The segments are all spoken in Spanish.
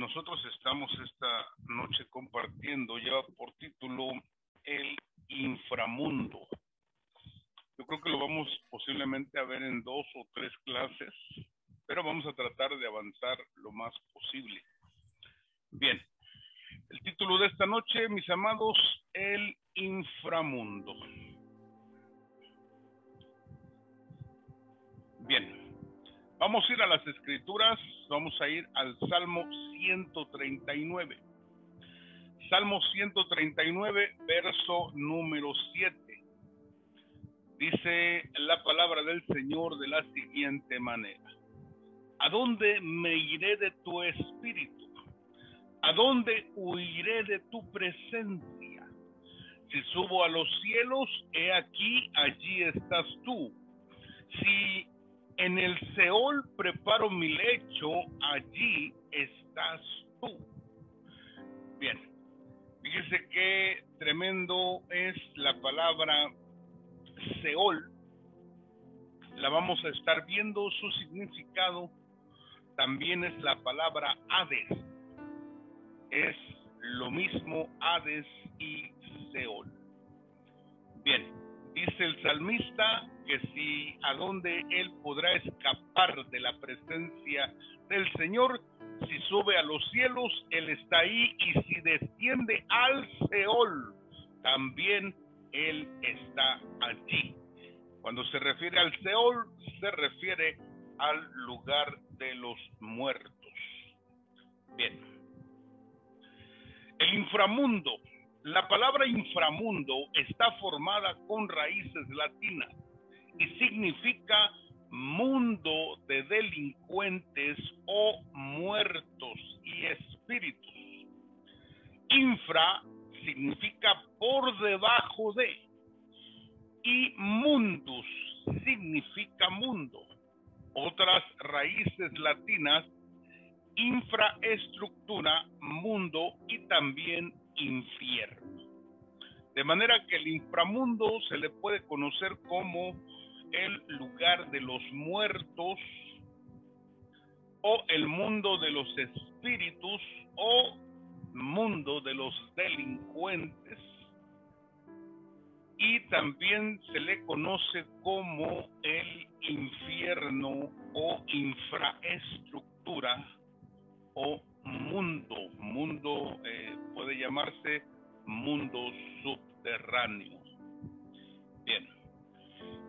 nosotros estamos esta noche compartiendo lleva por título El inframundo. Yo creo que lo vamos posiblemente a ver en 2 o 3 clases, pero vamos a tratar de avanzar lo más posible. Bien, el título de esta noche, mis amados, El inframundo. Bien, vamos a ir a las escrituras, vamos a ir al Salmo 139. Salmo 139, verso número 7. Dice la palabra del Señor de la siguiente manera: ¿A dónde me iré de tu espíritu? ¿A dónde huiré de tu presencia? Si subo a los cielos, he aquí, allí estás tú. Si en el Seol preparo mi lecho, allí estás tú. Bien, fíjese qué tremendo es la palabra Seol. La vamos a estar viendo, su significado también es la palabra Hades. Es lo mismo Hades y Seol. Bien, dice el salmista que si a dónde él podrá escapar de la presencia del Señor, si sube a los cielos, él está ahí, y si desciende al Seol, también él está allí. Cuando se refiere al Seol, se refiere al lugar de los muertos. Bien. El inframundo. La palabra inframundo está formada con raíces latinas y significa mundo de delincuentes o muertos y espíritus. Infra significa por debajo de, y mundus significa mundo. Otras raíces latinas: infraestructura, mundo y también infierno. De manera que el inframundo se le puede conocer como el lugar de los muertos, o el mundo de los espíritus, o mundo de los delincuentes, y también se le conoce como el infierno o infraestructura o mundo. Mundo puede llamarse mundo subterráneo. Bien,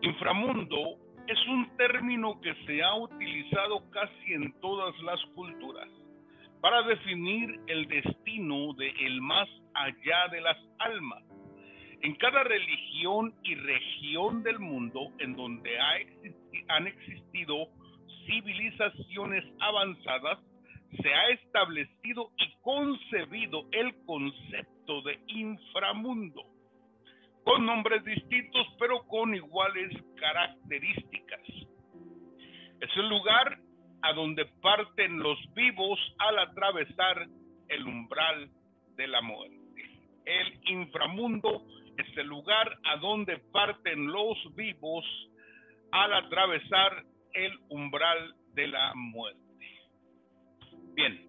inframundo es un término que se ha utilizado casi en todas las culturas para definir el destino de el más allá de las almas. En cada religión y región del mundo en donde han existido civilizaciones avanzadas, se ha establecido y concebido el concepto de inframundo, con nombres distintos pero con iguales características. Es el lugar a donde parten los vivos al atravesar el umbral de la muerte. El inframundo es el lugar a donde parten los vivos al atravesar el umbral de la muerte. Bien,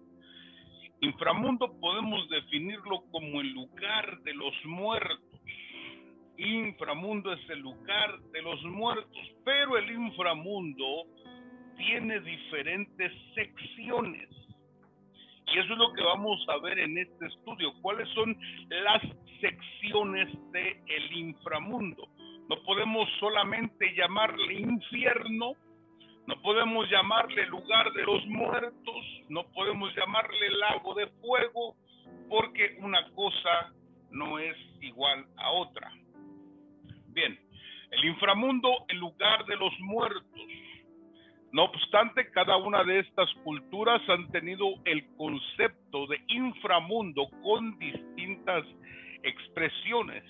inframundo podemos definirlo como el lugar de los muertos. Inframundo es el lugar de los muertos, pero el inframundo tiene diferentes secciones. Y eso es lo que vamos a ver en este estudio. ¿Cuáles son las secciones del inframundo? No podemos solamente llamarle infierno, no podemos llamarle lugar de los muertos, no podemos llamarle lago de fuego, porque una cosa no es igual a otra. Bien, el inframundo, el lugar de los muertos. No obstante, cada una de estas culturas han tenido el concepto de inframundo con distintas expresiones.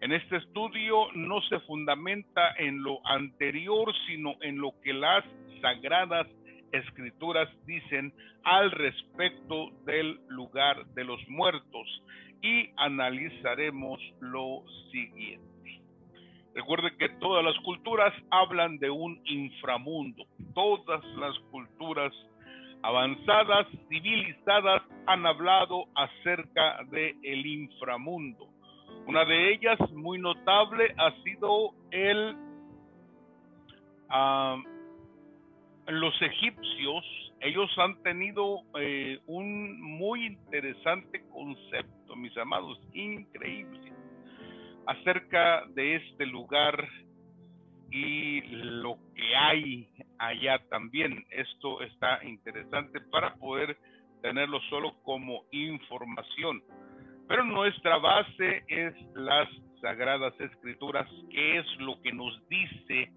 En este estudio no se fundamenta en lo anterior, sino en lo que las sagradas escrituras dicen al respecto del lugar de los muertos, y analizaremos lo siguiente. Recuerde que todas las culturas hablan de un inframundo. Todas las culturas avanzadas, civilizadas, han hablado acerca del inframundo. Una de ellas, muy notable, ha sido los egipcios. Ellos han tenido un muy interesante concepto, mis amados, increíble, acerca de este lugar y lo que hay allá también. Esto está interesante para poder tenerlo solo como información. Pero nuestra base es las Sagradas Escrituras. ¿Qué es lo que nos dice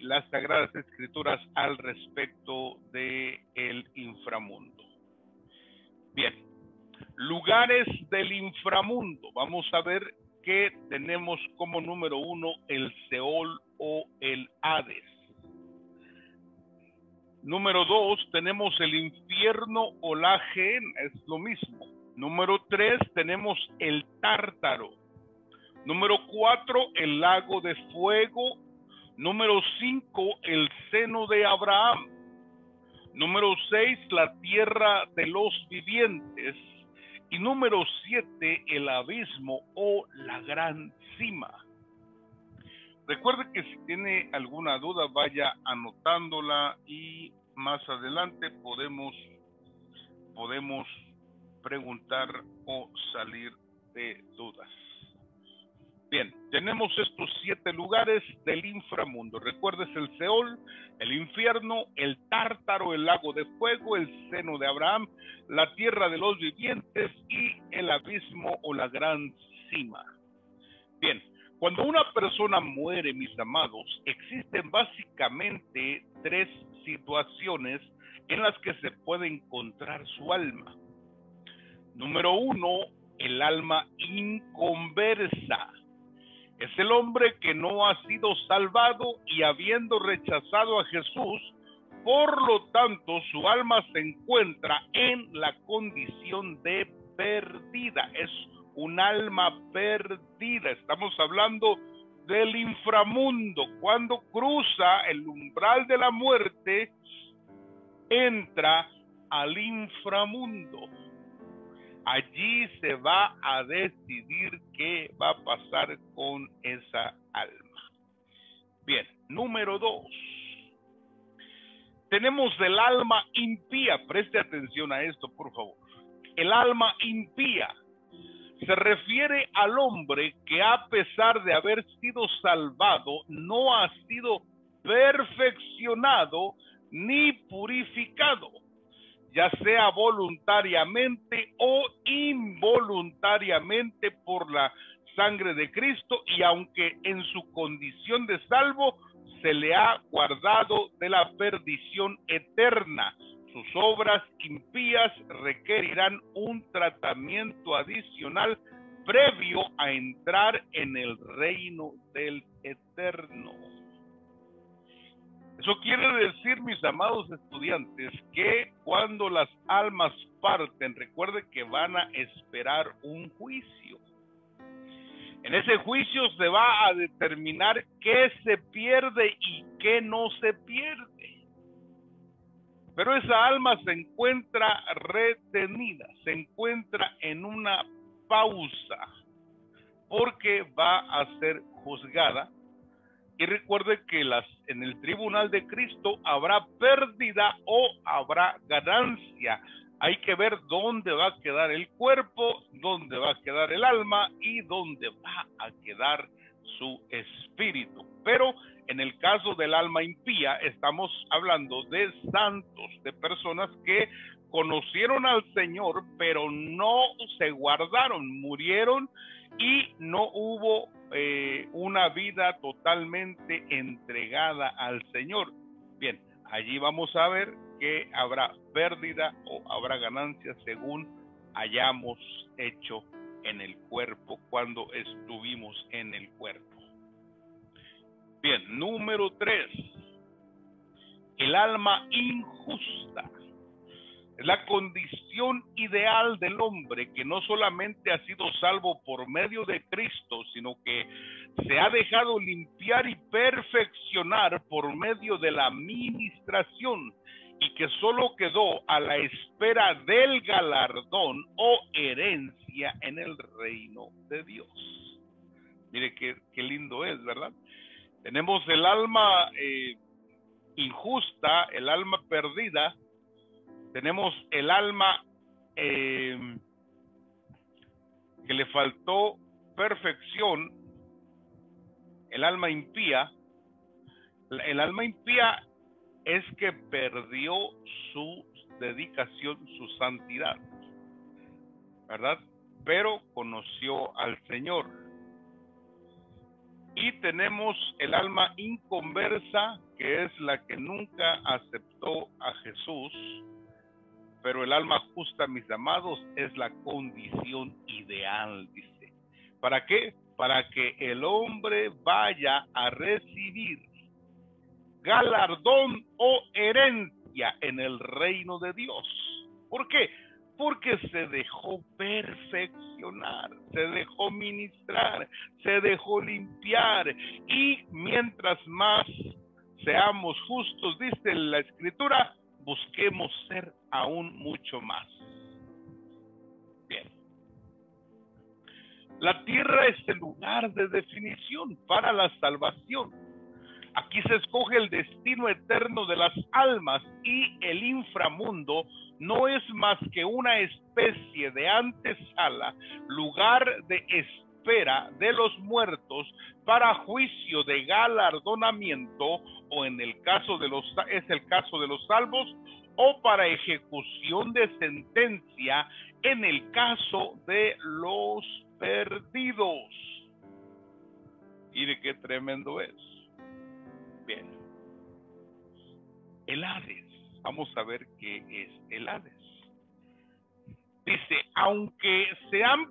las Sagradas Escrituras al respecto de el inframundo? Bien, lugares del inframundo. Vamos a ver que tenemos como número 1 el Seol o el Hades. Número 2 tenemos el infierno o la Gehenna, es lo mismo. Número 3 tenemos el Tártaro. Número 4 el lago de fuego. Número 5 el seno de Abraham. Número 6 la tierra de los vivientes. Y número 7, el abismo o la gran cima. Recuerde que si tiene alguna duda, vaya anotándola y más adelante podemos preguntar o salir de dudas. Bien, tenemos estos 7 lugares del inframundo. Recuerdes el Seol, el infierno, el Tártaro, el lago de fuego, el seno de Abraham, la tierra de los vivientes y el abismo o la gran cima. Bien, cuando una persona muere, mis amados, existen básicamente 3 situaciones en las que se puede encontrar su alma. Número 1, el alma inconversa. Es el hombre que no ha sido salvado y habiendo rechazado a Jesús, por lo tanto su alma se encuentra en la condición de perdida. Es un alma perdida. Estamos hablando del inframundo. Cuando cruza el umbral de la muerte, entra al inframundo. Allí se va a decidir qué va a pasar con esa alma. Bien, número 2. Tenemos el alma impía. Preste atención a esto, por favor. El alma impía se refiere al hombre que, a pesar de haber sido salvado, no ha sido perfeccionado ni purificado, ya sea voluntariamente o involuntariamente por la sangre de Cristo, y aunque en su condición de salvo se le ha guardado de la perdición eterna, sus obras impías requerirán un tratamiento adicional previo a entrar en el reino del Eterno. Eso quiere decir, mis amados estudiantes, que cuando las almas parten, recuerde que van a esperar un juicio. En ese juicio se va a determinar qué se pierde y qué no se pierde. Pero esa alma se encuentra retenida, se encuentra en una pausa, porque va a ser juzgada. Y recuerde que en el tribunal de Cristo habrá pérdida o habrá ganancia. Hay que ver dónde va a quedar el cuerpo, dónde va a quedar el alma y dónde va a quedar su espíritu. Pero en el caso del alma impía, estamos hablando de santos, de personas que conocieron al Señor, pero no se guardaron, murieron y no hubo una vida totalmente entregada al Señor. Bien, allí vamos a ver que habrá pérdida o habrá ganancia según hayamos hecho en el cuerpo cuando estuvimos en el cuerpo. Bien, número 3, el alma injusta. Es la condición ideal del hombre que no solamente ha sido salvo por medio de Cristo, sino que se ha dejado limpiar y perfeccionar por medio de la ministración y que solo quedó a la espera del galardón o herencia en el reino de Dios. Mire qué lindo es, ¿verdad? Tenemos el alma injusta, el alma perdida, tenemos el alma que le faltó perfección, el alma impía. El alma impía es que perdió su dedicación, su santidad, ¿verdad? Pero conoció al Señor. Y tenemos el alma inconversa, que es la que nunca aceptó a Jesús. Pero el alma justa, mis amados, es la condición ideal, dice. ¿Para qué? Para que el hombre vaya a recibir galardón o herencia en el reino de Dios. ¿Por qué? Porque se dejó perfeccionar, se dejó ministrar, se dejó limpiar, y mientras más seamos justos, dice la Escritura, busquemos ser aún mucho más. Bien. La tierra es el lugar de definición para la salvación. Aquí se escoge el destino eterno de las almas, y el inframundo no es más que una especie de antesala, lugar de espera de los muertos para juicio de galardonamiento, o en el caso de los salvos, o para ejecución de sentencia en el caso de los perdidos. Mire qué tremendo es. Bien, el Hades, vamos a ver qué es el Hades. Dice, aunque se han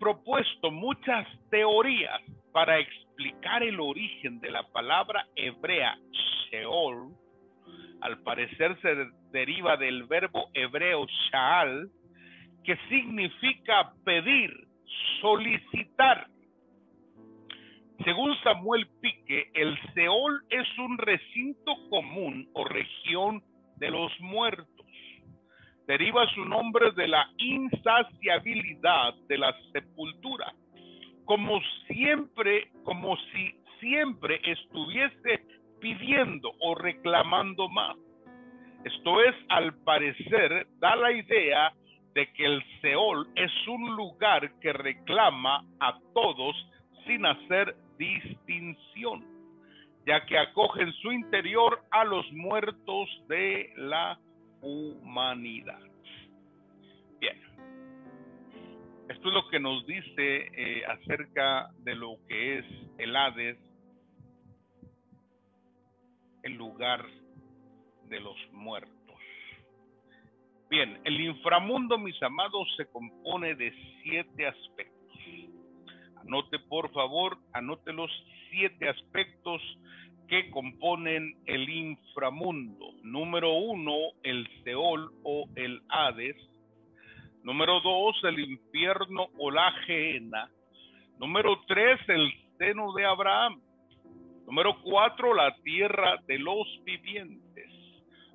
propuesto muchas teorías para explicar el origen de la palabra hebrea Sheol, al parecer se deriva del verbo hebreo sha'al, que significa pedir, solicitar. Según Samuel Pique, el Seol es un recinto común o región de los muertos. Deriva su nombre de la insaciabilidad de la sepultura, como si siempre estuviese pidiendo o reclamando más. Esto es, al parecer, da la idea de que el Seol es un lugar que reclama a todos sin hacer distinción, ya que acoge en su interior a los muertos de la humanidad. Bien, esto es lo que nos dice acerca de lo que es el Hades, el lugar de los muertos. Bien, el inframundo, mis amados, se compone de 7 aspectos. Anote, por favor, anote los 7 aspectos que componen el inframundo. Número 1, el Seol o el Hades. Número 2, el infierno o la Gehenna. Número 3, el seno de Abraham. Número 4, la tierra de los vivientes.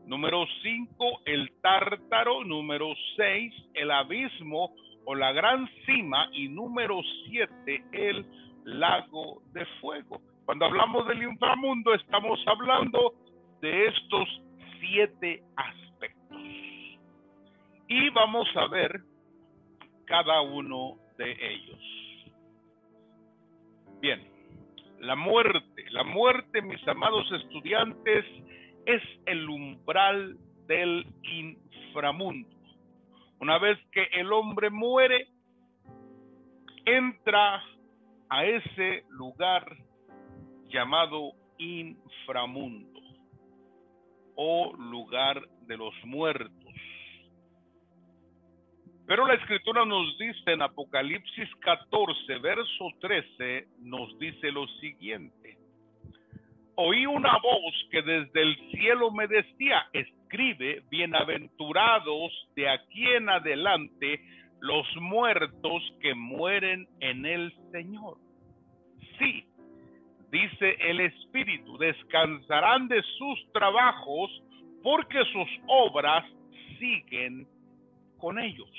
Número 5, el Tártaro. Número 6, el abismo o la gran cima. Y número 7, el lago de fuego. Cuando hablamos del inframundo, estamos hablando de estos 7 aspectos. Y vamos a ver cada uno de ellos. Bien, la muerte, mis amados estudiantes, es el umbral del inframundo. Una vez que el hombre muere, entra a ese lugar llamado inframundo o lugar de los muertos. Pero la Escritura nos dice en Apocalipsis 14, verso 13, nos dice lo siguiente: oí una voz que desde el cielo me decía, escribe, bienaventurados de aquí en adelante los muertos que mueren en el Señor. Sí, dice el Espíritu, descansarán de sus trabajos, porque sus obras siguen con ellos.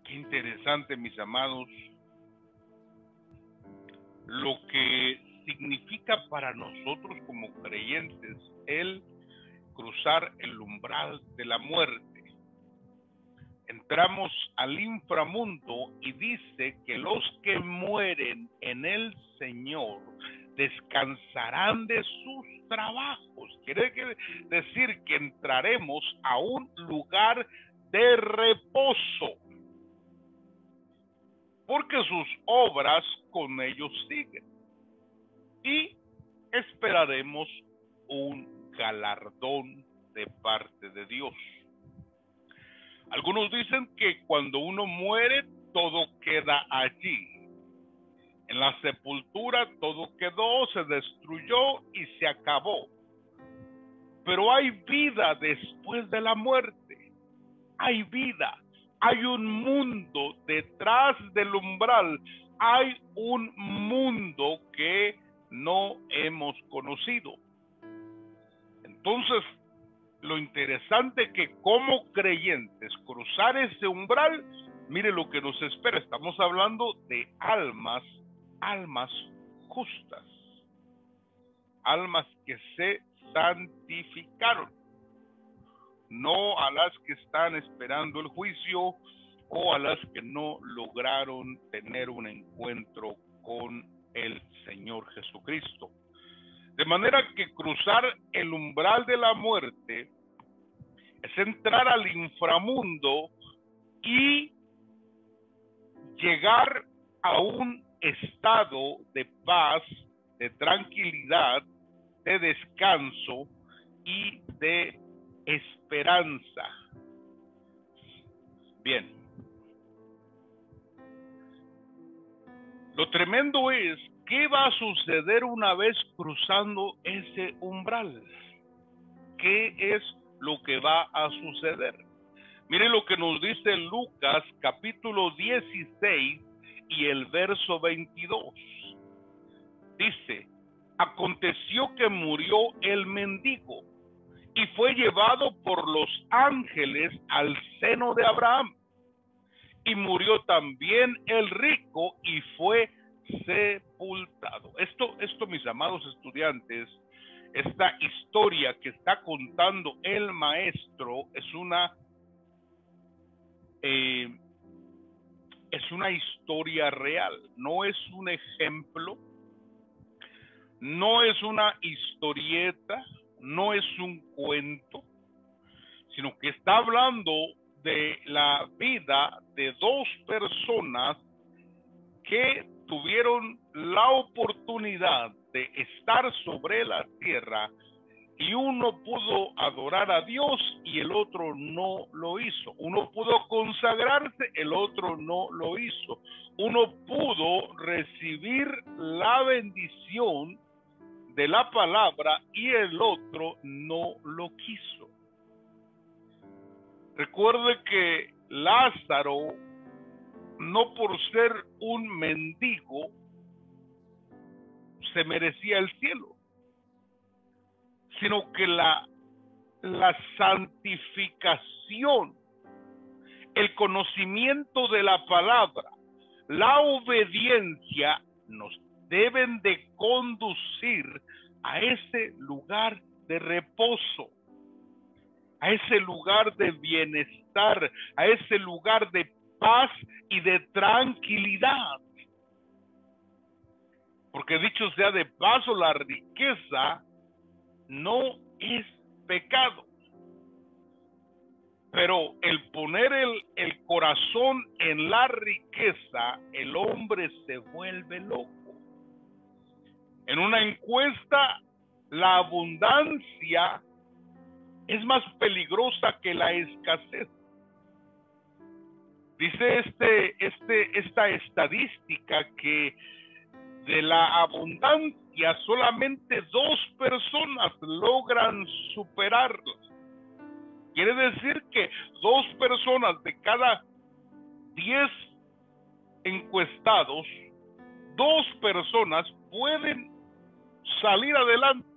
Qué interesante, mis amados, lo que significa para nosotros como creyentes el cruzar el umbral de la muerte. Entramos al inframundo y dice que los que mueren en el Señor descansarán de sus trabajos. Quiere decir que entraremos a un lugar de reposo, porque sus obras con ellos siguen, y esperaremos un galardón de parte de Dios. Algunos dicen que cuando uno muere, todo queda allí. En la sepultura todo quedó, se destruyó y se acabó. Pero hay vida después de la muerte. Hay vida. Hay un mundo detrás del umbral. Hay un mundo que no hemos conocido. Entonces, lo interesante es que como creyentes cruzar ese umbral, mire lo que nos espera. Estamos hablando de almas justas, almas que se santificaron, no a las que están esperando el juicio o a las que no lograron tener un encuentro con el Señor Jesucristo. De manera que cruzar el umbral de la muerte es entrar al inframundo y llegar a un estado de paz, de tranquilidad, de descanso y de esperanza. Bien. Lo tremendo es, ¿qué va a suceder una vez cruzando ese umbral? ¿Qué es lo que va a suceder? Miren lo que nos dice Lucas capítulo 16 y el verso 22. Dice, aconteció que murió el mendigo y fue llevado por los ángeles al seno de Abraham. Y murió también el rico y fue sepultado. Esto, mis amados estudiantes, esta historia que está contando el maestro es una historia real. No es un ejemplo, no es una historieta, no es un cuento, sino que está hablando de la vida de dos personas que tuvieron la oportunidad de estar sobre la tierra, y uno pudo adorar a Dios y el otro no lo hizo. Uno pudo consagrarse, el otro no lo hizo. Uno pudo recibir la bendición de la palabra y el otro no lo quiso. Recuerde que Lázaro, no por ser un mendigo, se merecía el cielo, sino que la santificación, el conocimiento de la palabra, la obediencia nos deben de conducir a ese lugar de reposo, a ese lugar de bienestar, a ese lugar de paz y de tranquilidad. Porque dicho sea de paso, la riqueza no es pecado. Pero el poner el corazón en la riqueza, el hombre se vuelve loco. En una encuesta, la abundancia es más peligrosa que la escasez. Dice esta estadística que de la abundancia solamente 2 personas logran superarla. Quiere decir que 2 personas de cada 10 encuestados, 2 personas pueden salir adelante,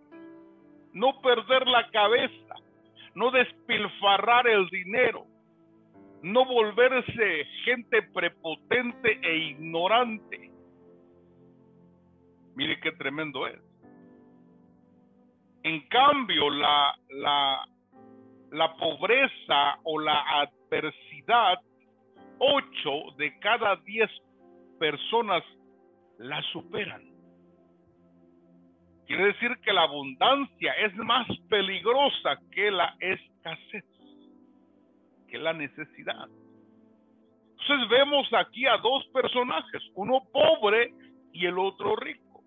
no perder la cabeza, no despilfarrar el dinero, no volverse gente prepotente e ignorante. Mire qué tremendo es. En cambio, la pobreza o la adversidad, 8 de cada 10 personas la superan. Quiere decir que la abundancia es más peligrosa que la escasez, que la necesidad. Entonces vemos aquí a 2 personajes, uno pobre y el otro rico.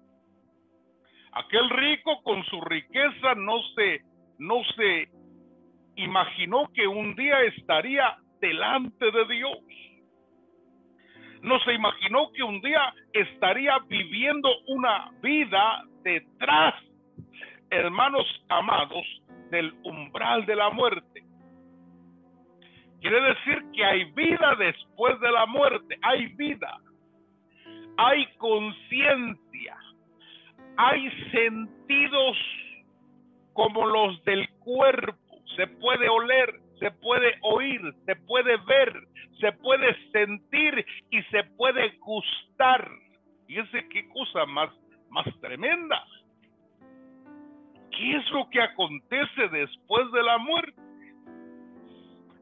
Aquel rico con su riqueza no se imaginó que un día estaría delante de Dios. No se imaginó que un día estaría viviendo una vida detrás, hermanos amados, del umbral de la muerte. Quiere decir que hay vida después de la muerte, hay vida, hay conciencia, hay sentidos como los del cuerpo. Se puede oler, se puede oír, se puede ver, se puede sentir y se puede gustar. Fíjense qué cosa más tremenda. ¿Qué es lo que acontece después de la muerte?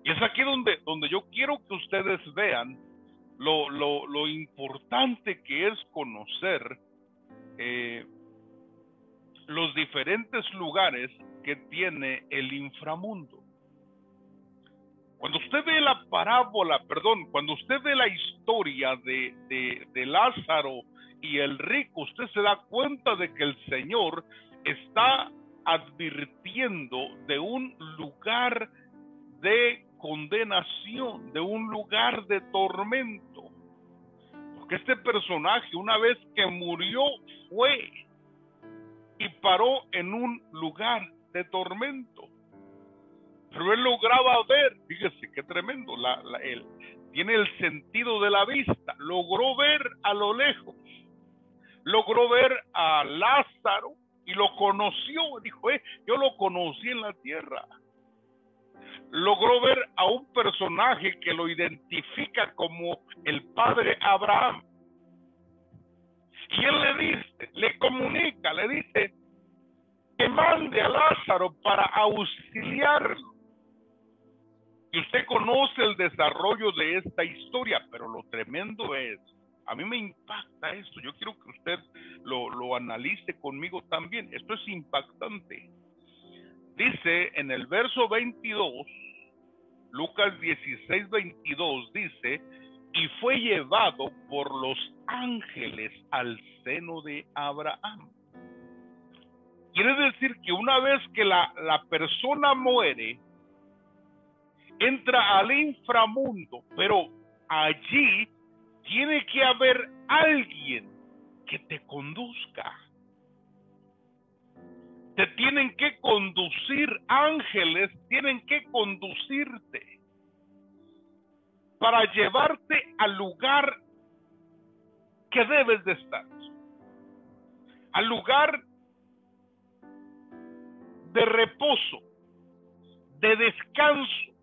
Y es aquí donde yo quiero que ustedes vean lo importante que es conocer los diferentes lugares que tiene el inframundo. Cuando usted ve cuando usted ve la historia de Lázaro y el rico, usted se da cuenta de que el Señor está advirtiendo de un lugar de condenación, de un lugar de tormento. Porque este personaje, una vez que murió, fue y paró en un lugar de tormento. Pero él lograba ver, fíjese qué tremendo, él tiene el sentido de la vista, logró ver a lo lejos, logró ver a Lázaro y lo conoció, dijo, yo lo conocí en la tierra. Logró ver a un personaje que lo identifica como el padre Abraham. Y él le dice, le comunica, le dice que mande a Lázaro para auxiliarlo. Y usted conoce el desarrollo de esta historia, pero lo tremendo es, a mí me impacta esto, yo quiero que usted lo analice conmigo también, esto es impactante. Dice en el verso 22, Lucas 16, 22, dice, y fue llevado por los ángeles al seno de Abraham. Quiere decir que una vez que la persona muere, entra al inframundo, pero allí tiene que haber alguien que te conduzca. Te tienen que conducir, ángeles tienen que conducirte para llevarte al lugar que debes de estar, al lugar de reposo, de descanso,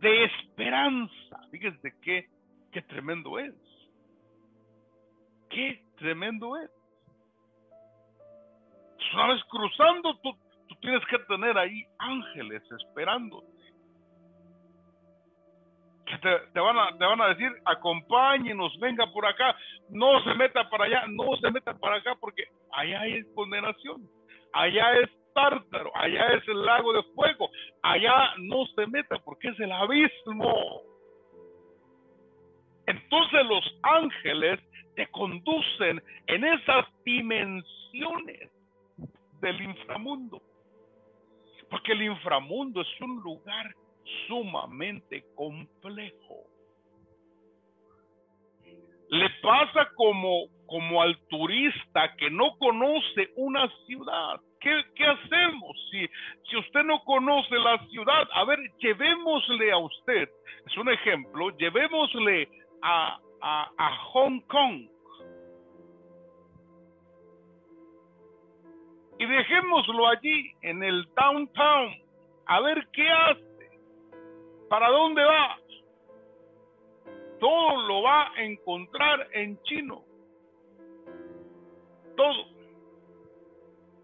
de esperanza. Fíjense qué tremendo es. Qué tremendo es. Una vez cruzando, tú tienes que tener ahí ángeles esperándote. Que te van a decir, acompáñenos, venga por acá, no se meta para allá, no se meta para acá, porque allá hay condenación, allá es Tártaro, allá es el lago de fuego, allá no se meta porque es el abismo. Entonces los ángeles te conducen en esas dimensiones del inframundo, porque el inframundo es un lugar sumamente complejo. Le pasa como al turista que no conoce una ciudad. ¿Qué hacemos si usted no conoce la ciudad? A ver, llevémosle a usted, es un ejemplo, llevémosle a a Hong Kong y dejémoslo allí en el downtown a ver qué hace, para dónde va. Todo lo va a encontrar en chino. Todo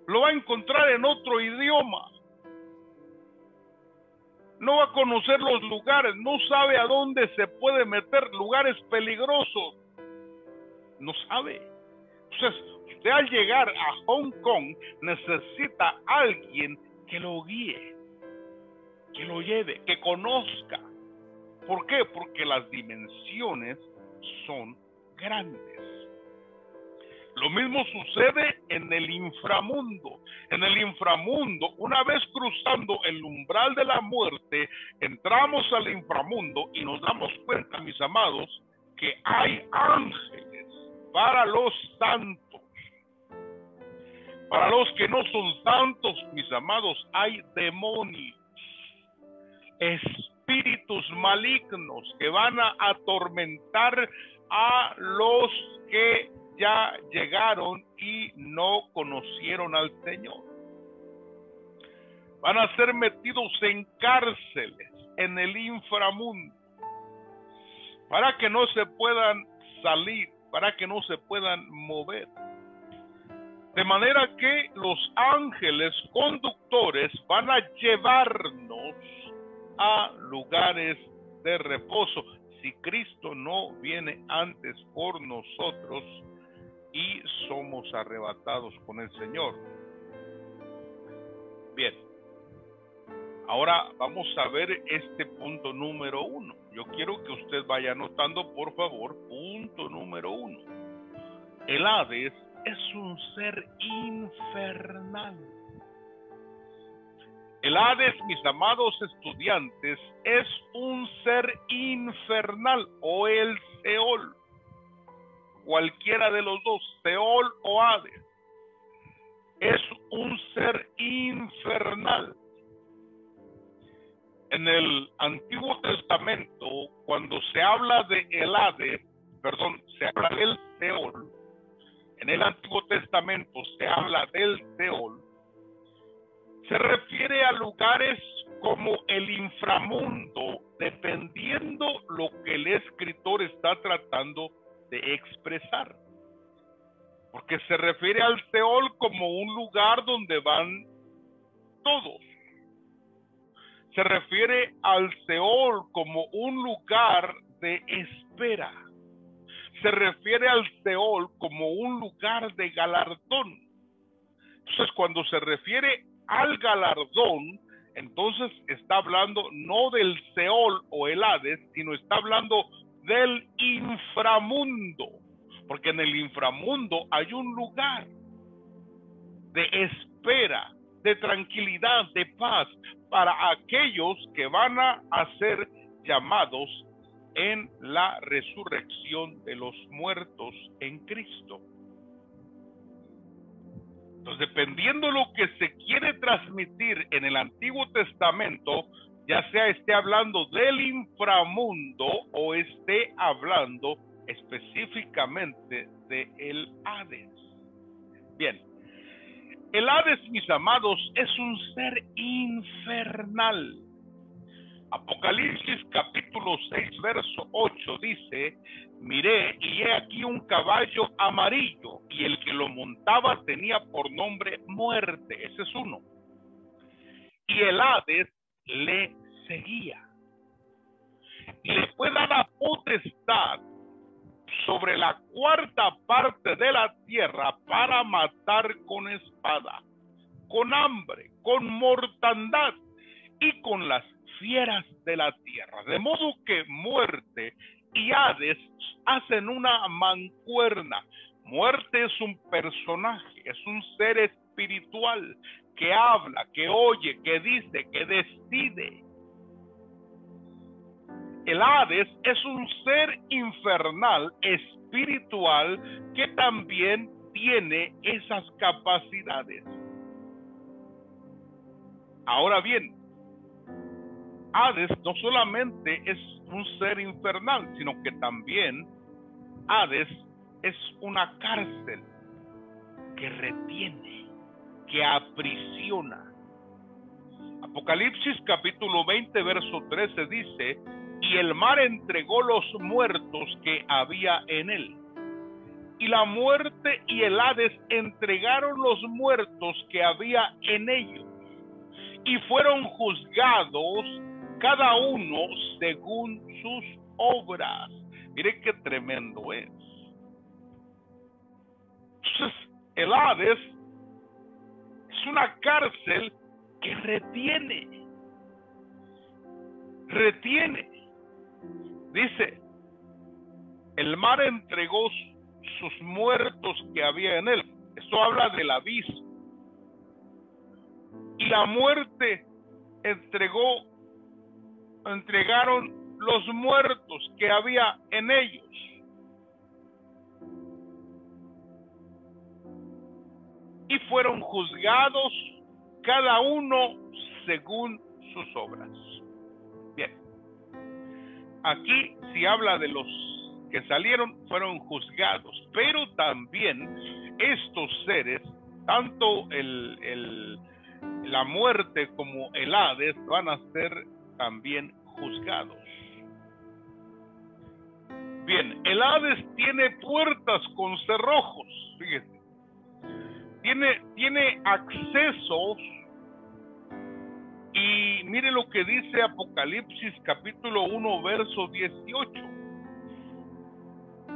lo va a encontrar en otro idioma. No va a conocer los lugares, no sabe a dónde se puede meter, lugares peligrosos. No sabe. Entonces, usted al llegar a Hong Kong necesita a alguien que lo guíe, que lo lleve, que conozca. ¿Por qué? Porque las dimensiones son grandes. Lo mismo sucede en el inframundo. En el inframundo, una vez cruzando el umbral de la muerte, entramos al inframundo y nos damos cuenta, mis amados, que hay ángeles para los santos. Para los que no son santos, mis amados, hay demonios, espíritus malignos que van a atormentar a los que ya llegaron y no conocieron al Señor. Van a ser metidos en cárceles en el inframundo para que no se puedan salir, para que no se puedan mover. De manera que los ángeles conductores van a llevarnos a lugares de reposo si Cristo no viene antes por nosotros y somos arrebatados con el Señor. Bien, ahora vamos a ver este punto número 1. Yo quiero que usted vaya anotando, por favor, punto número 1. El Hades es un ser infernal. El Hades, mis amados estudiantes, es un ser infernal, o el Seol. Cualquiera de los dos, Seol o Hades, es un ser infernal. En el Antiguo Testamento, cuando se habla de el Hades, se habla del Seol. En el Antiguo Testamento se habla del Seol. Se refiere a lugares como el inframundo, dependiendo lo que el escritor está tratando de expresar. Porque se refiere al Seol como un lugar donde van todos. Se refiere al Seol como un lugar de espera. Se refiere al Seol como un lugar de galardón. Entonces, cuando se refiere al galardón, entonces está hablando no del Seol o el Hades, sino está hablando del inframundo, porque en el inframundo hay un lugar de espera, de tranquilidad, de paz para aquellos que van a ser llamados en la resurrección de los muertos en Cristo. Entonces, dependiendo de lo que se quiere transmitir en el Antiguo Testamento, ya sea esté hablando del inframundo o esté hablando específicamente de el Hades. Bien, el Hades, mis amados, es un ser infernal. Apocalipsis capítulo 6, verso 8 dice: miré y he aquí un caballo amarillo, y el que lo montaba tenía por nombre Muerte. Ese es uno. Y el Hades le seguía. Y le fue dada potestad sobre la cuarta parte de la tierra para matar con espada, con hambre, con mortandad y con las fieras de la tierra. De modo que Muerte y Hades hacen una mancuerna. Muerte es un personaje, es un ser espiritual que habla, que oye, que dice, que decide. El Hades es un ser infernal, espiritual, que también tiene esas capacidades. Ahora bien, Hades no solamente es un ser infernal, sino que también Hades es una cárcel que retiene, que aprisiona. Apocalipsis capítulo 20 verso 13 dice: y el mar entregó los muertos que había en él. Y la muerte y el Hades entregaron los muertos que había en ellos, y fueron juzgados cada uno según sus obras. Mire qué tremendo es. Entonces, el Hades es una cárcel que retiene. Dice, el mar entregó sus muertos que había en él. Esto habla del abismo. Y la muerte entregaron los muertos que había en ellos. Y fueron juzgados cada uno según sus obras. Bien. Aquí si habla de los que salieron, fueron juzgados, pero también estos seres, tanto la muerte como el Hades, van a ser también juzgados. Bien, el Hades tiene puertas con cerrojos, fíjese. Tiene accesos, y mire lo que dice Apocalipsis capítulo 1 verso 18.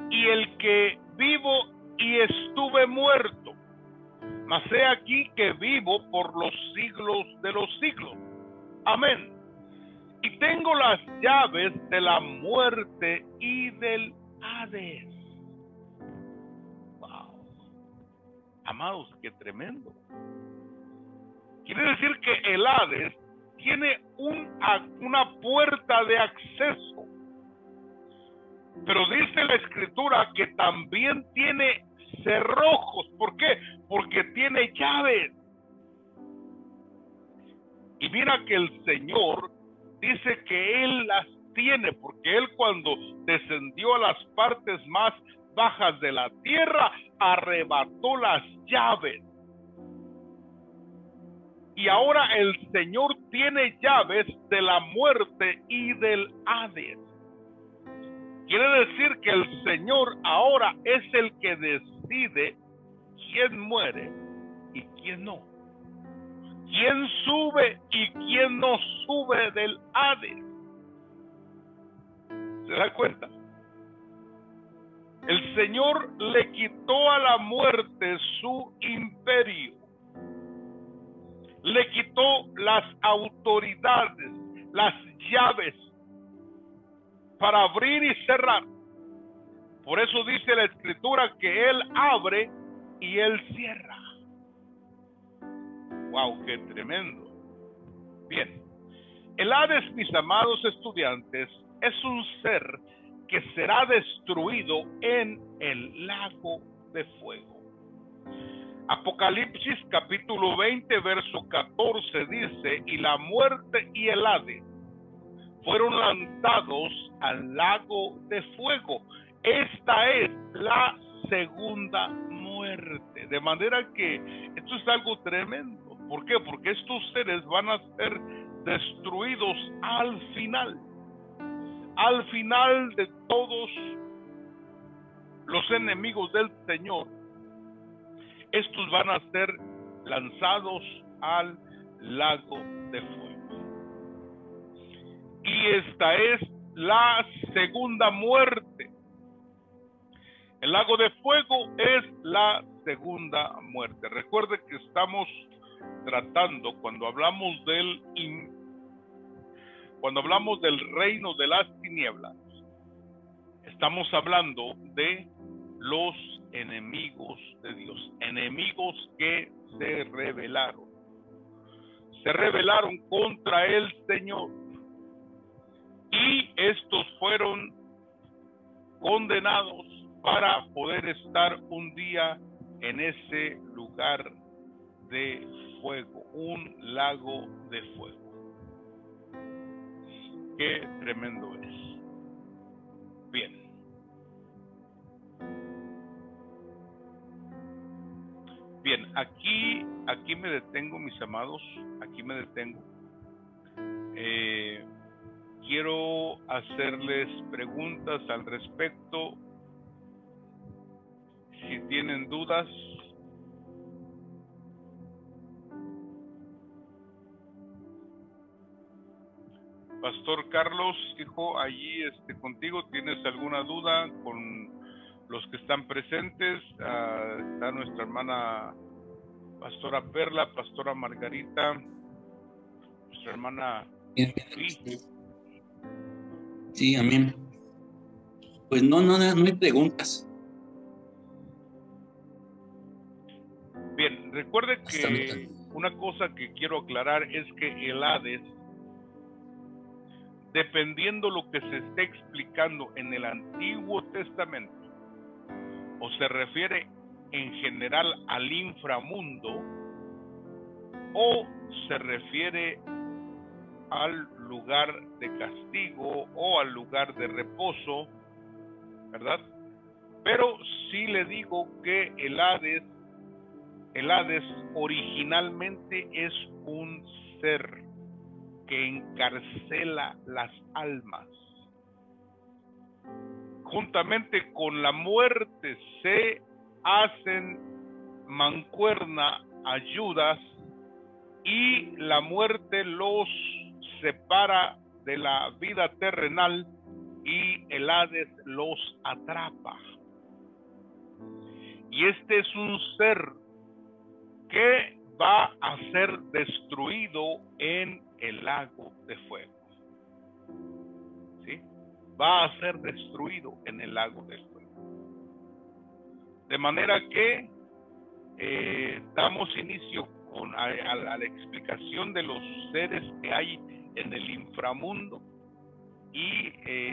Y el que vivo y estuve muerto, mas he aquí que vivo por los siglos de los siglos. Amén. Y tengo las llaves de la muerte y del Hades. Wow. Amados, qué tremendo. Quiere decir que el Hades tiene una puerta de acceso. Pero dice la Escritura que también tiene cerrojos. ¿Por qué? Porque tiene llaves. Y mira que el Señor dice que Él las tiene, porque Él, cuando descendió a las partes más bajas de la tierra, arrebató las llaves. Y ahora el Señor tiene llaves de la muerte y del Hades. Quiere decir que el Señor ahora es el que decide quién muere y quién no. Quién sube y quién no sube del Hades. ¿Se da cuenta? El Señor le quitó a la muerte su imperio. Le quitó las autoridades, las llaves para abrir y cerrar. Por eso dice la Escritura que Él abre y Él cierra. Wow, qué tremendo. Bien, el Hades, mis amados estudiantes, es un ser que será destruido en el lago de fuego. Apocalipsis capítulo 20 verso 14 dice: y la muerte y el Hades fueron lanzados al lago de fuego. Esta es la segunda muerte. De manera que esto es algo tremendo. ¿Por qué? Porque estos seres van a ser destruidos al final. Al final de todos los enemigos del Señor, estos van a ser lanzados al lago de fuego. Y esta es la segunda muerte. El lago de fuego es la segunda muerte. Recuerde que estamos tratando, cuando hablamos del reino de las tinieblas, estamos hablando de los enemigos de Dios, enemigos que se rebelaron contra el Señor, y estos fueron condenados para poder estar un día en ese lugar de fuego, un lago de fuego. Qué tremendo es. Bien. aquí me detengo, mis amados, aquí me detengo. Quiero hacerles preguntas al respecto. Si tienen dudas, Pastor Carlos, hijo, allí contigo, ¿tienes alguna duda con los que están presentes? Está nuestra hermana Pastora Perla, Pastora Margarita, nuestra hermana. Sí, amén. Pues no hay preguntas. Bien, recuerde que una cosa que quiero aclarar es que el Hades, dependiendo lo que se esté explicando en el Antiguo Testamento, o se refiere en general al inframundo, o se refiere al lugar de castigo o al lugar de reposo, ¿verdad? Pero sí le digo que el Hades originalmente es un ser que encarcela las almas. Juntamente con la muerte se hacen mancuerna a Judas, y la muerte los separa de la vida terrenal y el Hades los atrapa. Y este es un ser que va a ser destruido en el lago de fuego. ¿Sí? Va a ser destruido en el lago de fuego. De manera que damos inicio a la explicación de los seres que hay en el inframundo, y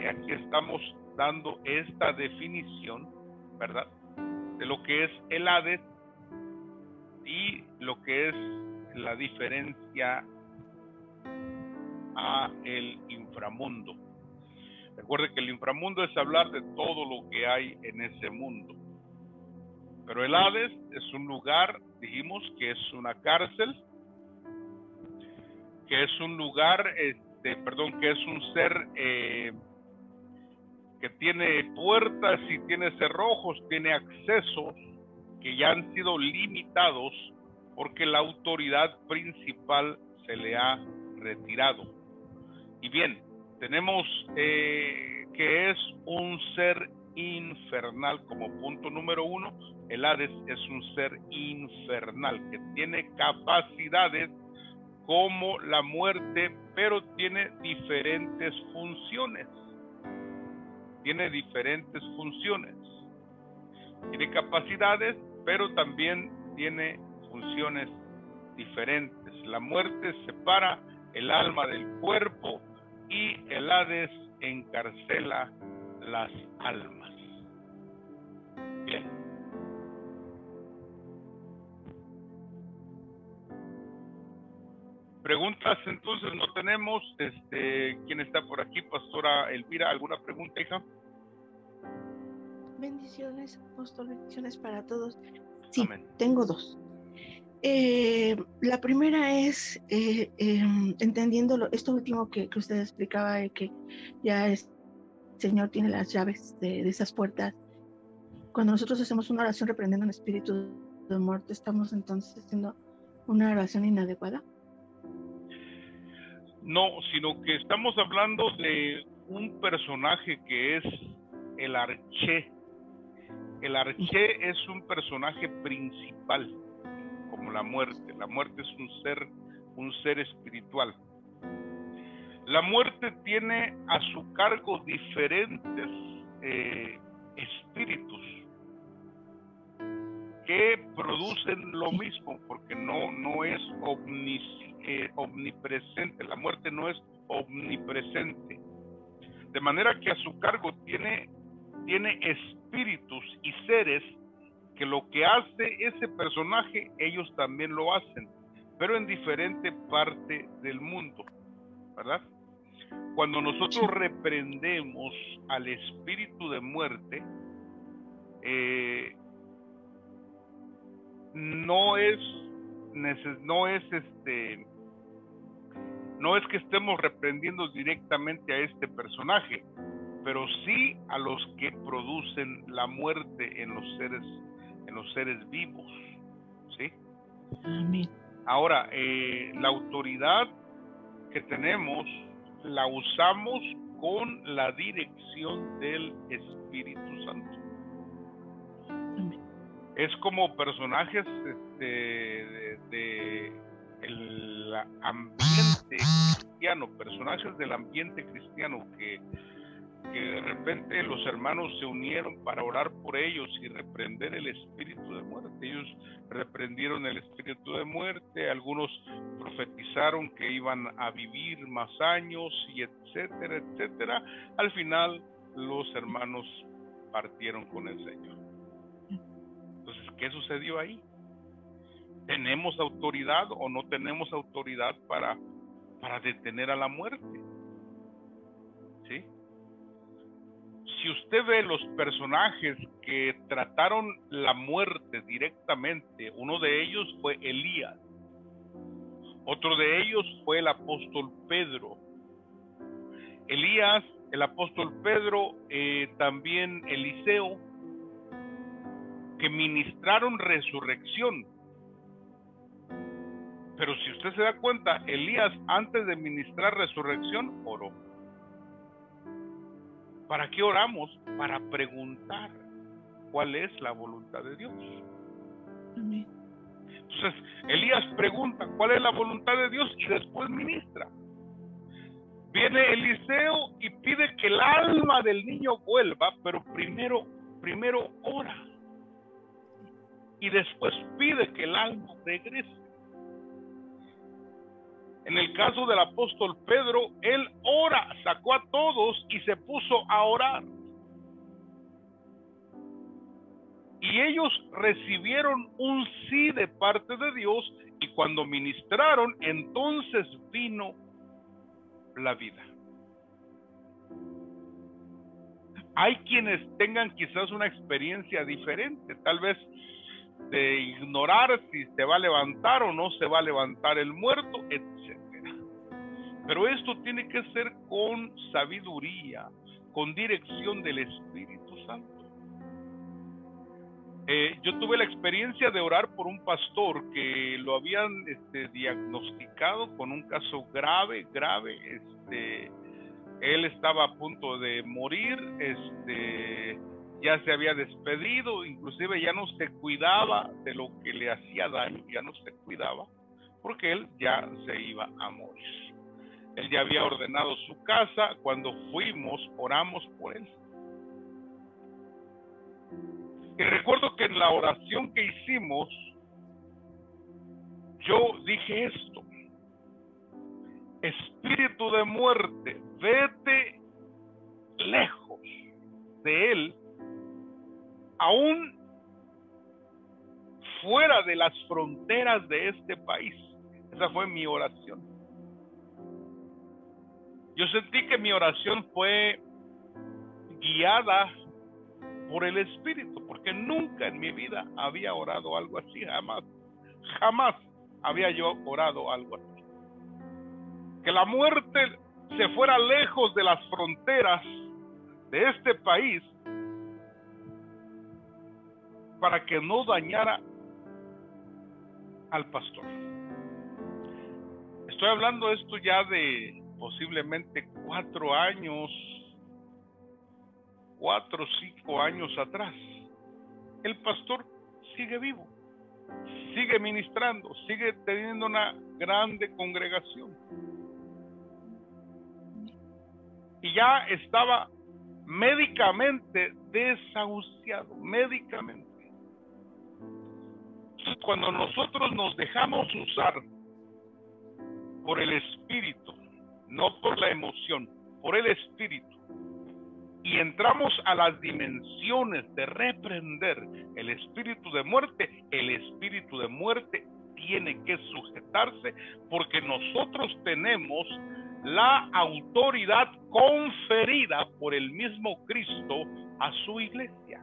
aquí estamos dando esta definición, ¿verdad?, de lo que es el Hades y lo que es la diferencia a el inframundo. Recuerde que el inframundo es hablar de todo lo que hay en ese mundo, pero el Hades es un lugar, dijimos que es una cárcel, que es un lugar, que es un ser que tiene puertas y tiene cerrojos, tiene accesos que ya han sido limitados porque la autoridad principal se le ha retirado. Y bien, tenemos que es un ser infernal como punto número 1. El Hades es un ser infernal que tiene capacidades como la muerte, pero tiene diferentes funciones. Tiene capacidades, pero también tiene funciones diferentes. La muerte separa el alma del cuerpo y el Hades encarcela las almas. Bien. Preguntas entonces no tenemos. ¿Quién está por aquí? Pastora Elvira, ¿alguna pregunta, hija? Bendiciones, apóstol, bendiciones para todos. Sí, amén. Tengo dos. La primera es entendiendo esto último que usted explicaba, de que ya el Señor tiene las llaves de esas puertas. Cuando nosotros hacemos una oración reprendiendo un espíritu de muerte, ¿estamos entonces haciendo una oración inadecuada? No, sino que estamos hablando de un personaje que es el Arché. El Arché es un personaje principal, como la muerte. La muerte es un ser espiritual. La muerte tiene a su cargo diferentes espíritus que producen lo mismo, porque no es omnipresente. La muerte no es omnipresente, de manera que a su cargo tiene espíritus y seres que lo que hace ese personaje ellos también lo hacen, pero en diferente parte del mundo, ¿verdad? Cuando nosotros reprendemos al espíritu de muerte, no es que estemos reprendiendo directamente a este personaje, pero sí a los que producen la muerte en los seres vivos, ¿sí? Amén. Ahora, la autoridad que tenemos la usamos con la dirección del Espíritu Santo. Amén. Es como personajes de el ambiente cristiano, personajes del ambiente cristiano que de repente los hermanos se unieron para orar por ellos y reprender el espíritu de muerte. Ellos reprendieron el espíritu de muerte, algunos profetizaron que iban a vivir más años y etcétera, etcétera. Al final los hermanos partieron con el Señor. Entonces, ¿qué sucedió ahí? ¿Tenemos autoridad o no tenemos autoridad para detener a la muerte? ¿Sí? Si usted ve los personajes que trataron la muerte directamente, uno de ellos fue Elías, otro de ellos fue el apóstol Pedro. Elías, el apóstol Pedro, también Eliseo, que ministraron resurrección. Pero si usted se da cuenta, Elías antes de ministrar resurrección oró. ¿Para qué oramos? Para preguntar cuál es la voluntad de Dios. Amén. Entonces, Elías pregunta cuál es la voluntad de Dios y después ministra. Viene Eliseo y pide que el alma del niño vuelva, pero primero ora. Y después pide que el alma regrese. En el caso del apóstol Pedro, él ora, sacó a todos y se puso a orar. Y ellos recibieron un sí de parte de Dios, y cuando ministraron, entonces vino la vida. Hay quienes tengan quizás una experiencia diferente, tal vez de ignorar si se va a levantar o no se va a levantar el muerto, etcétera. Pero esto tiene que ser con sabiduría, con dirección del Espíritu Santo. Yo tuve la experiencia de orar por un pastor que lo habían diagnosticado con un caso grave. Él estaba a punto de morir, ya se había despedido, inclusive ya no se cuidaba de lo que le hacía daño, ya no se cuidaba, porque él ya se iba a morir. Él ya había ordenado su casa. Cuando fuimos, oramos por él. Y recuerdo que en la oración que hicimos, yo dije esto: espíritu de muerte, vete lejos de él, aún fuera de las fronteras de este país. Esa fue mi oración. Yo sentí que mi oración fue guiada por el Espíritu, porque nunca en mi vida había orado algo así, jamás había yo orado algo así. Que la muerte se fuera lejos de las fronteras de este país para que no dañara al pastor. Estoy hablando esto ya de posiblemente 4 o 5 años atrás. El pastor sigue vivo, sigue ministrando, sigue teniendo una grande congregación. Y ya estaba médicamente desahuciado, médicamente. Cuando nosotros nos dejamos usar por el Espíritu, no por la emoción, por el Espíritu, y entramos a las dimensiones de reprender el espíritu de muerte, el espíritu de muerte tiene que sujetarse, porque nosotros tenemos la autoridad conferida por el mismo Cristo a su iglesia.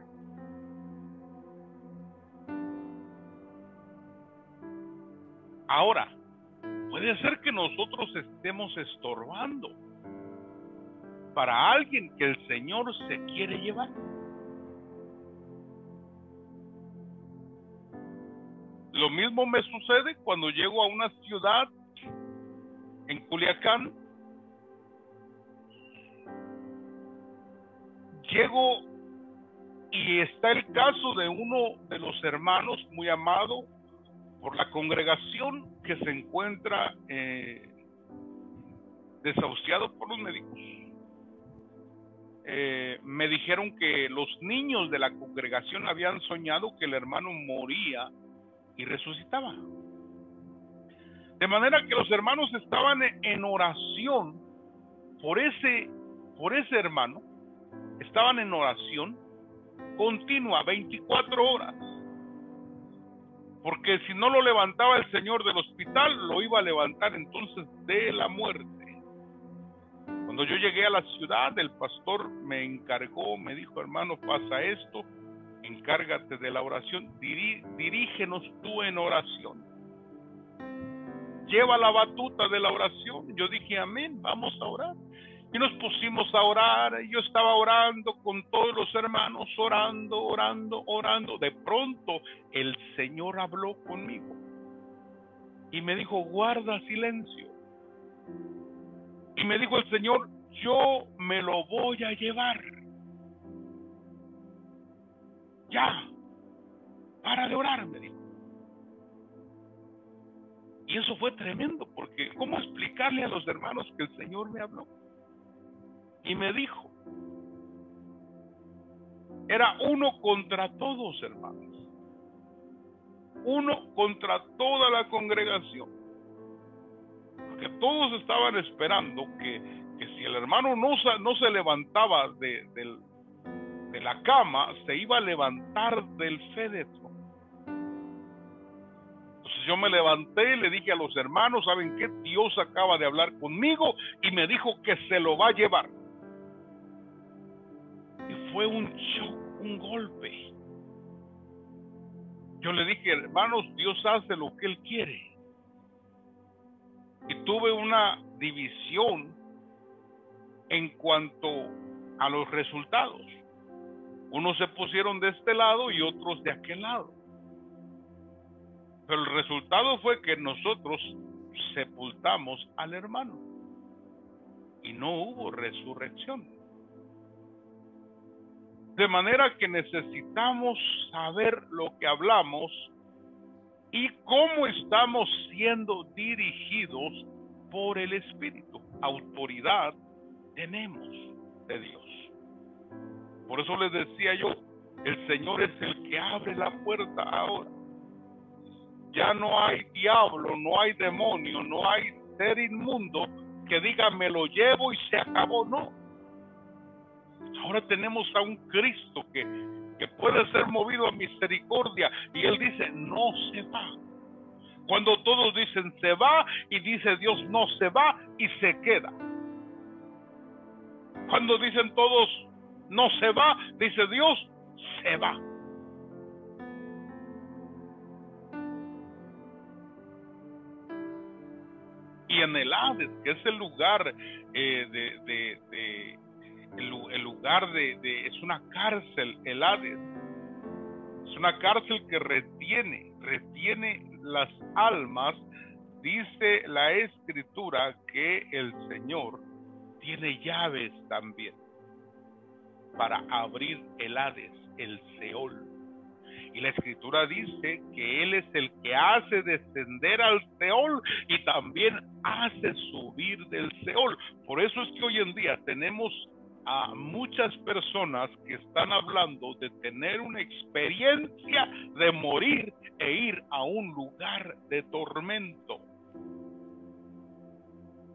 Ahora, puede ser que nosotros estemos estorbando para alguien que el Señor se quiere llevar. Lo mismo me sucede cuando llego a una ciudad en Culiacán. Llego y está el caso de uno de los hermanos muy amado por la congregación, que se encuentra desahuciado por los médicos. Me dijeron que los niños de la congregación habían soñado que el hermano moría y resucitaba. De manera que los hermanos estaban en oración por ese hermano. Estaban en oración continua, 24 horas. Porque si no lo levantaba el Señor del hospital, lo iba a levantar entonces de la muerte. Cuando yo llegué a la ciudad, el pastor me encargó, me dijo: hermano, pasa esto, encárgate de la oración, dirígenos tú en oración. Lleva la batuta de la oración. Yo dije: amén, vamos a orar. Y nos pusimos a orar. Yo estaba orando con todos los hermanos, orando. De pronto el Señor habló conmigo y me dijo: guarda silencio. Y me dijo el Señor: yo me lo voy a llevar. Ya, para de orar, me dijo. Y eso fue tremendo, porque ¿cómo explicarle a los hermanos que el Señor me habló? Y me dijo, era uno contra todos, hermanos. Uno contra toda la congregación. Porque todos estaban esperando que si el hermano no se levantaba de la cama, se iba a levantar del féretro. Entonces yo me levanté y le dije a los hermanos: ¿saben qué? Dios acaba de hablar conmigo y me dijo que se lo va a llevar. Y fue un shock, un golpe. Yo le dije: hermanos, Dios hace lo que Él quiere. Y tuve una división en cuanto a los resultados. Unos se pusieron de este lado y otros de aquel lado. Pero el resultado fue que nosotros sepultamos al hermano y no hubo resurrección. De manera que necesitamos saber lo que hablamos y cómo estamos siendo dirigidos por el Espíritu. Autoridad tenemos de Dios. Por eso les decía yo, el Señor es el que abre la puerta ahora. Ya no hay diablo, no hay demonio, no hay ser inmundo que diga: me lo llevo y se acabó. No. Ahora tenemos a un Cristo que puede ser movido a misericordia, y Él dice: no se va. Cuando todos dicen se va, y dice Dios: no se va, y se queda. Cuando dicen todos no se va, dice Dios: se va. Y en el Hades, que es el lugar es una cárcel, el Hades. Es una cárcel que retiene las almas. Dice la Escritura que el Señor tiene llaves también para abrir el Hades, el Seol. Y la Escritura dice que Él es el que hace descender al Seol y también hace subir del Seol. Por eso es que hoy en día tenemos a muchas personas que están hablando de tener una experiencia de morir e ir a un lugar de tormento.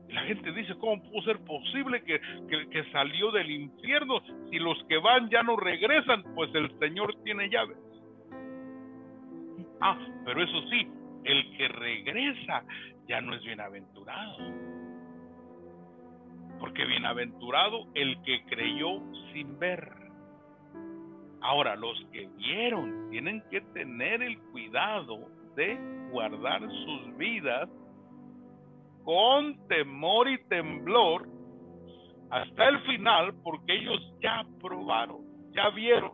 Y la gente dice: ¿cómo pudo ser posible que salió del infierno? Si los que van ya no regresan, pues el Señor tiene llaves. Pero eso sí, el que regresa ya no es bienaventurado. Porque bienaventurado el que creyó sin ver. Ahora, los que vieron tienen que tener el cuidado de guardar sus vidas con temor y temblor hasta el final, porque ellos ya probaron, ya vieron.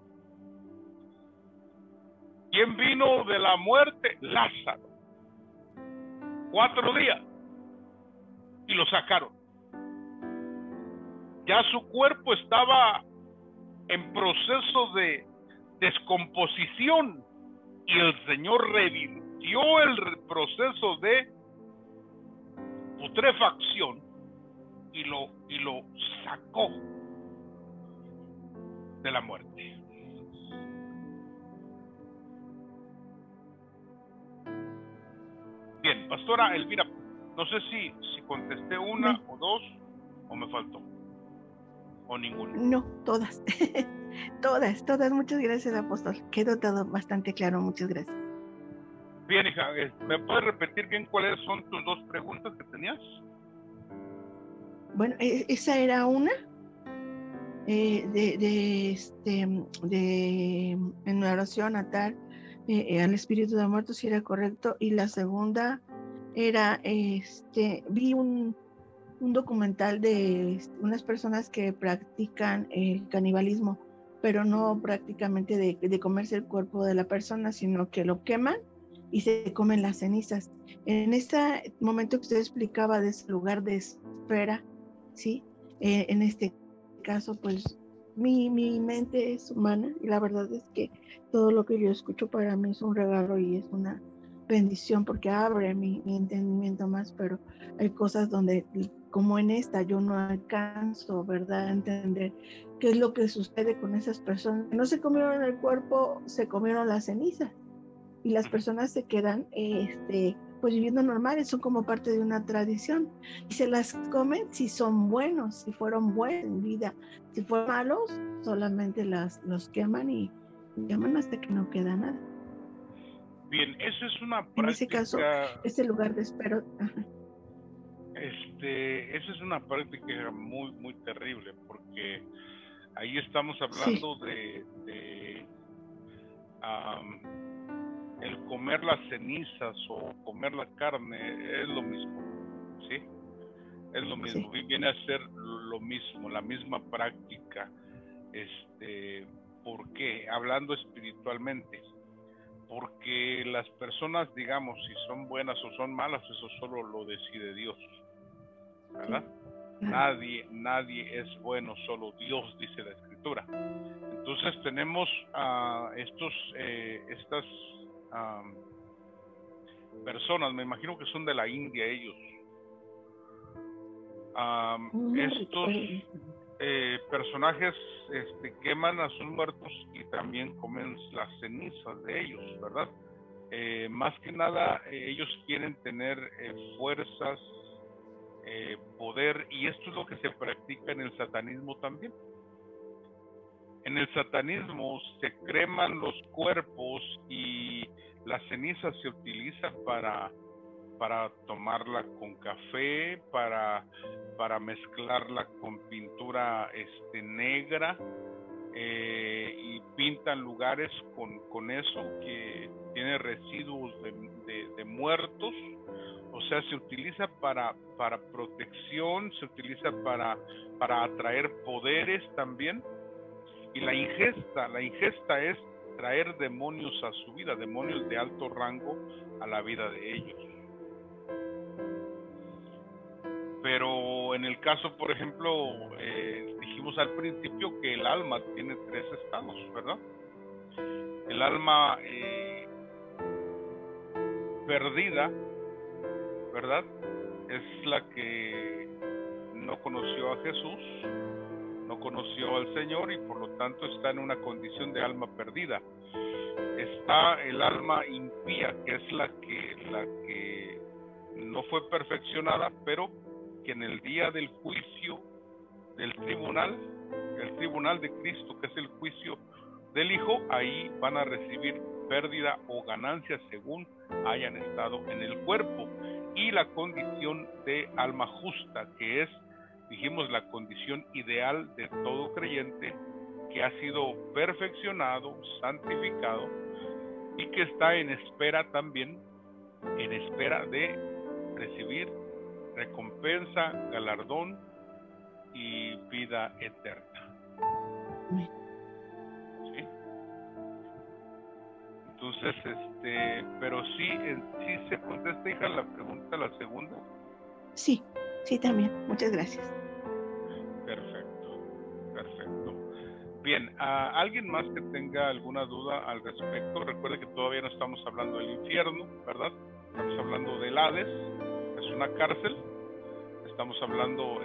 ¿Quién vino de la muerte? Lázaro. 4 días y lo sacaron. Ya su cuerpo estaba en proceso de descomposición y el Señor revirtió el proceso de putrefacción y lo sacó de la muerte. Bien, pastora Elvira, no sé si contesté una o dos o me faltó o ninguna. No, todas. todas. Muchas gracias, apóstol. Quedó todo bastante claro. Muchas gracias. Bien, hija, ¿me puedes repetir bien cuáles son tus 2 preguntas que tenías? Bueno, esa era una en la oración atar al espíritu de muertos, si era correcto, y la segunda era vi un documental de unas personas que practican el canibalismo, pero no prácticamente de comerse el cuerpo de la persona, sino que lo queman y se comen las cenizas. En este momento que usted explicaba de ese lugar de esfera, ¿sí? En este caso, pues mi mente es humana y la verdad es que todo lo que yo escucho para mí es un regalo y es una bendición porque abre mi entendimiento más, pero hay cosas donde, como en esta, yo no alcanzo, ¿verdad?, a entender qué es lo que sucede con esas personas. No se comieron el cuerpo, se comieron las cenizas y las personas se quedan pues viviendo normales, son como parte de una tradición y se las comen si son buenos, si fueron buenos en vida. Si fueron malos, solamente los queman y queman hasta que no queda nada. Bien, esa es una práctica. En ese caso, ese lugar de espero. Esa es una práctica muy, muy terrible, porque ahí estamos hablando de el comer las cenizas o comer la carne es lo mismo, ¿sí? Es lo mismo, sí. Viene a ser lo mismo, la misma práctica. ¿Por qué? Hablando espiritualmente, porque las personas, digamos, si son buenas o son malas, eso solo lo decide Dios, ¿verdad? Sí. Nadie es bueno, solo Dios, dice la Escritura. Entonces tenemos estas personas, me imagino que son de la India ellos. Estos personajes queman a sus muertos y también comen las cenizas de ellos, ¿verdad? Más que nada ellos quieren tener fuerzas, poder, y esto es lo que se practica en el satanismo también. En el satanismo se creman los cuerpos y la ceniza se utiliza para tomarla con café, para mezclarla con pintura negra, y pintan lugares con eso que tiene residuos de muertos. O sea, se utiliza para protección, se utiliza para atraer poderes también. Y la ingesta es traer demonios a su vida, demonios de alto rango a la vida de ellos. Pero en el caso, por ejemplo, dijimos al principio que el alma tiene 3 estados, ¿verdad? El alma perdida, ¿verdad?, es la que no conoció a Jesús, no conoció al Señor y por lo tanto está en una condición de alma perdida. Está el alma impía, que es la que no fue perfeccionada, pero que en el día del juicio del tribunal, el tribunal de Cristo, que es el juicio del Hijo, ahí van a recibir pérdida o ganancia según hayan estado en el cuerpo. Y la condición de alma justa, que es, dijimos, la condición ideal de todo creyente que ha sido perfeccionado, santificado y que está en espera también en espera de recibir recompensa, galardón y vida eterna. Amén. ¿Sí? Entonces, pero sí se contesta, hija, la pregunta, la segunda. Sí, sí, también. Muchas gracias. Perfecto, perfecto. Bien, ¿alguien más que tenga alguna duda al respecto? Recuerde que todavía no estamos hablando del infierno, ¿verdad? Estamos hablando del Hades, es una cárcel. Estamos hablando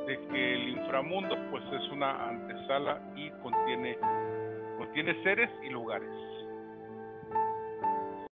de que el inframundo pues es una antesala y contiene seres y lugares.